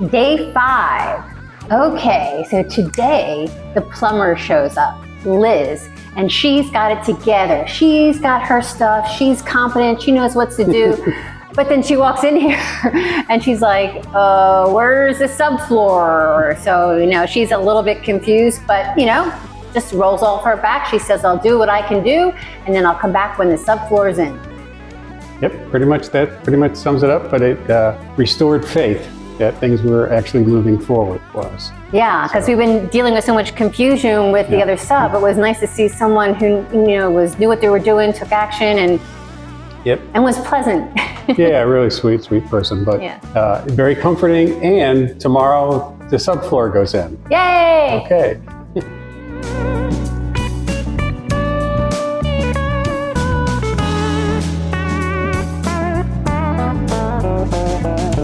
Day 5. Okay, so today the plumber shows up, Liz, and she's got it together. She's got her stuff, she's confident, she knows what to do. But then she walks in here and she's like, where's the subfloor? So, she's a little bit confused, but, just rolls off her back. She says, I'll do what I can do, and then I'll come back when the subfloor is in. Yep, pretty much sums it up, but it restored faith that things were actually moving forward for us. Yeah, because we've been dealing with so much confusion with the other stuff. It was nice to see someone who, knew what they were doing, took action, and was pleasant. Yeah, really sweet person, but very comforting. And tomorrow the subfloor goes in. Yay! Okay.